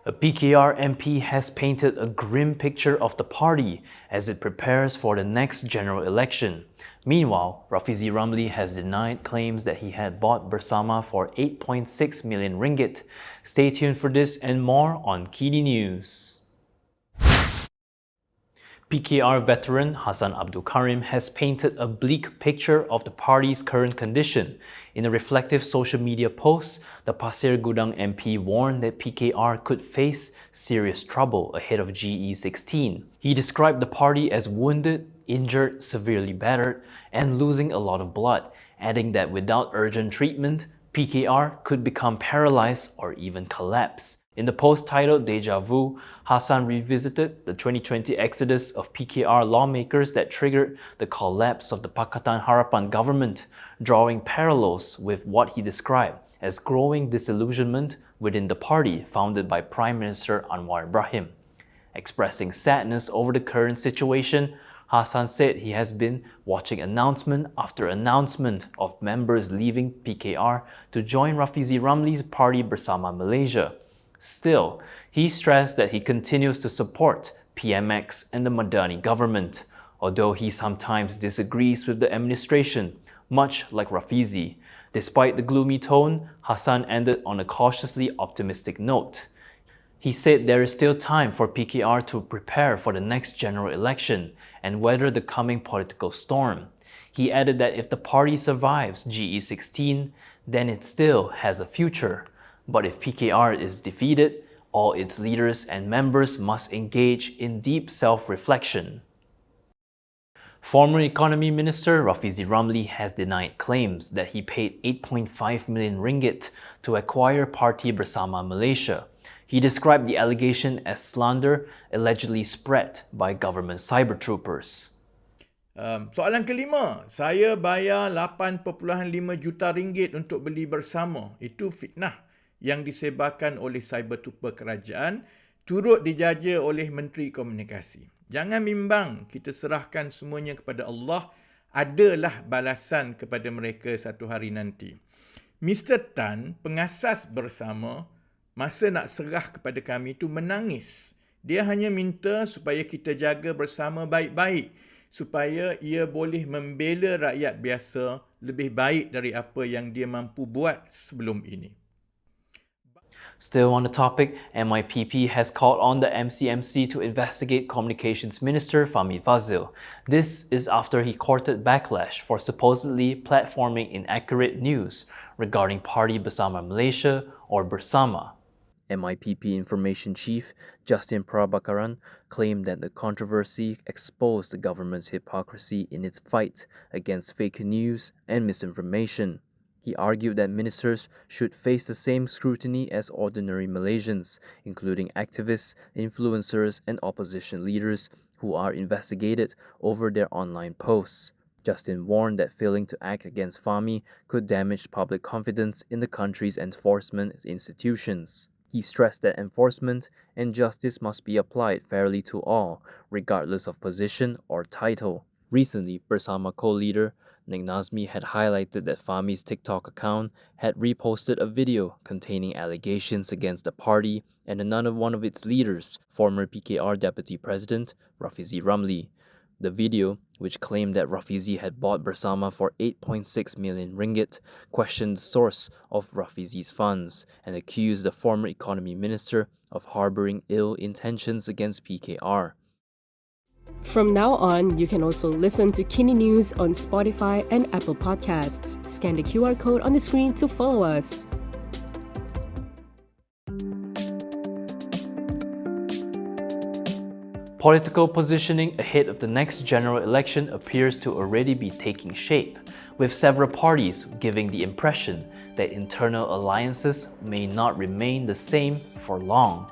A PKR MP has painted a grim picture of the party as it prepares for the next general election. Meanwhile, Rafizi Ramli has denied claims that he had bought Bersama for 8.6 million ringgit. Stay tuned for this and more on KiniNews. PKR veteran Hassan Abdul Karim has painted a bleak picture of the party's current condition. In a reflective social media post, the Pasir Gudang MP warned that PKR could face serious trouble ahead of GE16. He described the party as wounded, injured, severely battered, and losing a lot of blood, adding that without urgent treatment, PKR could become paralyzed or even collapse. In the post titled Deja Vu, Hassan revisited the 2020 exodus of PKR lawmakers that triggered the collapse of the Pakatan Harapan government, drawing parallels with what he described as growing disillusionment within the party founded by Prime Minister Anwar Ibrahim. Expressing sadness over the current situation, Hassan said he has been watching announcement after announcement of members leaving PKR to join Rafizi Ramli's Parti Bersama Malaysia. Still, he stressed that he continues to support PMX and the Madani government, although he sometimes disagrees with the administration, much like Rafizi. Despite the gloomy tone, Hassan ended on a cautiously optimistic note. He said there is still time for PKR to prepare for the next general election and weather the coming political storm. He added that if the party survives GE16, then it still has a future. But if PKR is defeated, all its leaders and members must engage in deep self-reflection. Former Economy Minister Rafizi Ramli has denied claims that he paid 8.5 million ringgit to acquire Parti Bersama Malaysia. He described the allegation as slander allegedly spread by government cyber troopers. Soalan kelima, saya bayar 8.5 juta ringgit untuk beli Bersama. Itu fitnah yang disebarkan oleh cyber trooper kerajaan turut dijaja oleh Menteri Komunikasi. Jangan bimbang, kita serahkan semuanya kepada Allah. Adalah balasan kepada mereka satu hari nanti. Mr. Tan, pengasas Bersama, masa nak serah kepada kami itu menangis. Dia hanya minta supaya kita jaga Bersama baik-baik, supaya ia boleh membela rakyat biasa lebih baik dari apa yang dia mampu buat sebelum ini. Still on the topic, MIPP has called on the MCMC to investigate Communications Minister Fahmi Fadzil. This is after he courted backlash for supposedly platforming inaccurate news regarding Parti Bersama Malaysia or Bersama. MIPP Information Chief Justin Prabhakaran claimed that the controversy exposed the government's hypocrisy in its fight against fake news and misinformation. He argued that ministers should face the same scrutiny as ordinary Malaysians, including activists, influencers, and opposition leaders who are investigated over their online posts. Justin warned that failing to act against Fahmi could damage public confidence in the country's enforcement institutions. He stressed that enforcement and justice must be applied fairly to all, regardless of position or title. Recently, Bersama co-leader Ning Nazmi had highlighted that Fahmi's TikTok account had reposted a video containing allegations against the party and another one of its leaders, former PKR Deputy President Rafizi Ramli. The video, which claimed that Rafizi had bought Bersama for 8.6 million ringgit, questioned the source of Rafizi's funds and accused the former economy minister of harboring ill intentions against PKR. From now on, you can also listen to KiniNews on Spotify and Apple Podcasts. Scan the QR code on the screen to follow us. Political positioning ahead of the next general election appears to already be taking shape, with several parties giving the impression that internal alliances may not remain the same for long.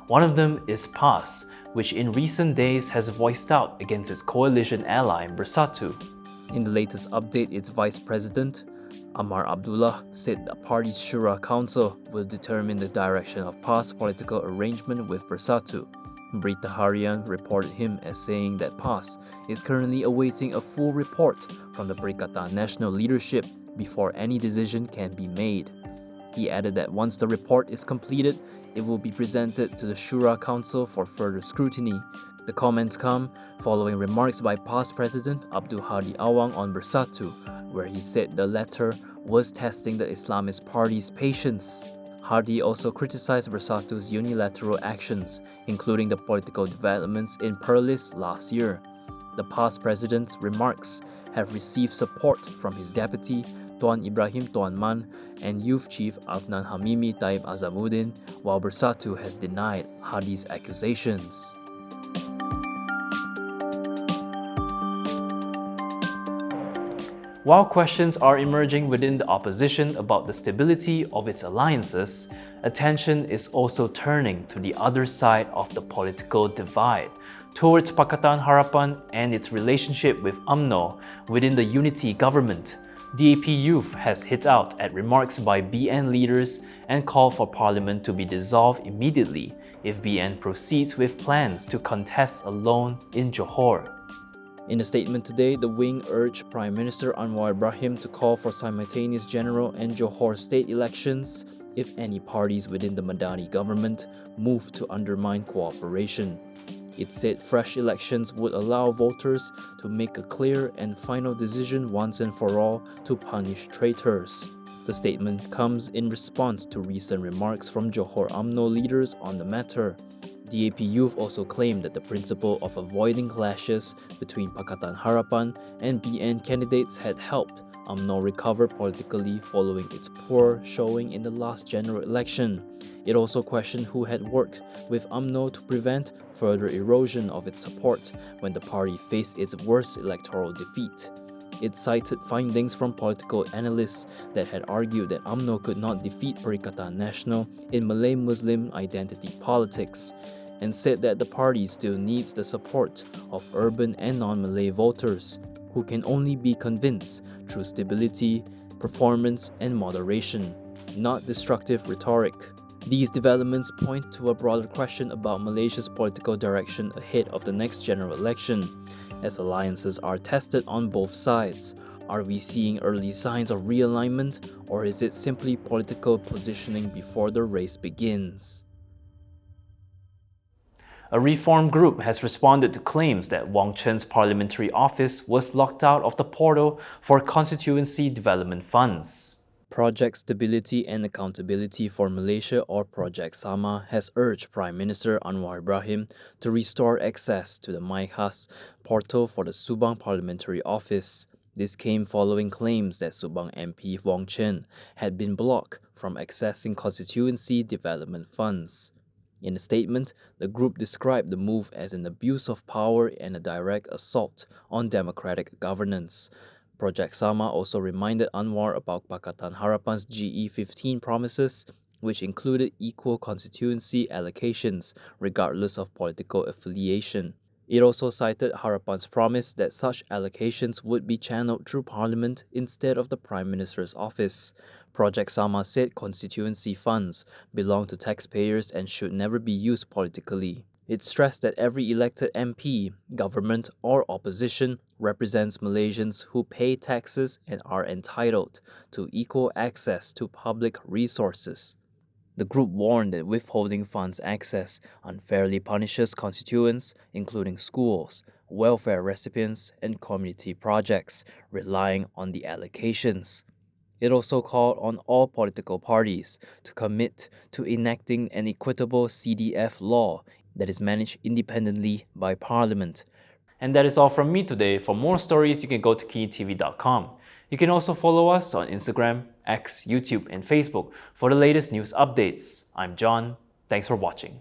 One of them is PAS, which in recent days has voiced out against its coalition ally Bersatu. In the latest update, its vice president, Amar Abdullah, said the party's Shura Council will determine the direction of PAS political arrangement with Bersatu. Berita Harian reported him as saying that PAS is currently awaiting a full report from the Perikatan National Leadership before any decision can be made. He added that once the report is completed, it will be presented to the Shura Council for further scrutiny. The comments come following remarks by past President Abdul Hadi Awang on Bersatu, where he said the latter was testing the Islamist party's patience. Hadi also criticized Bersatu's unilateral actions, including the political developments in Perlis last year. The past president's remarks have received support from his deputy, Tuan Ibrahim Tuan Man, and Youth Chief Afnan Hamimi Taib Azamuddin, while Bersatu has denied Hadi's accusations. While questions are emerging within the opposition about the stability of its alliances, attention is also turning to the other side of the political divide, towards Pakatan Harapan and its relationship with UMNO within the unity government. DAP Youth has hit out at remarks by BN leaders and called for Parliament to be dissolved immediately if BN proceeds with plans to contest alone in Johor. In a statement today, the wing urged Prime Minister Anwar Ibrahim to call for simultaneous general and Johor state elections if any parties within the Madani government move to undermine cooperation. It said fresh elections would allow voters to make a clear and final decision once and for all to punish traitors. The statement comes in response to recent remarks from Johor UMNO leaders on the matter. DAP Youth also claimed that the principle of avoiding clashes between Pakatan Harapan and BN candidates had helped UMNO recover politically following its poor showing in the last general election. It also questioned who had worked with UMNO to prevent further erosion of its support when the party faced its worst electoral defeat. It cited findings from political analysts that had argued that UMNO could not defeat Perikatan Nasional in Malay-Muslim identity politics, and said that the party still needs the support of urban and non-Malay voters, who can only be convinced through stability, performance, and moderation, not destructive rhetoric. These developments point to a broader question about Malaysia's political direction ahead of the next general election, as alliances are tested on both sides. Are we seeing early signs of realignment, or is it simply political positioning before the race begins? A reform group has responded to claims that Wong Chen's parliamentary office was locked out of the portal for constituency development funds. Project Stability and Accountability for Malaysia, or Project Sama, has urged Prime Minister Anwar Ibrahim to restore access to the MyKhas portal for the Subang Parliamentary Office. This came following claims that Subang MP Wong Chen had been blocked from accessing constituency development funds. In a statement, the group described the move as an abuse of power and a direct assault on democratic governance. Project Sama also reminded Anwar about Pakatan Harapan's GE15 promises, which included equal constituency allocations regardless of political affiliation. It also cited Harapan's promise that such allocations would be channeled through Parliament instead of the Prime Minister's office. Project Sama said constituency funds belong to taxpayers and should never be used politically. It stressed that every elected MP, government, or opposition represents Malaysians who pay taxes and are entitled to equal access to public resources. The group warned that withholding funds access unfairly punishes constituents, including schools, welfare recipients, and community projects, relying on the allocations. It also called on all political parties to commit to enacting an equitable CDF law that is managed independently by Parliament. And that is all from me today. For more stories, you can go to KiniTv.com. You can also follow us on Instagram, X, YouTube, and Facebook for the latest news updates. I'm John. Thanks for watching.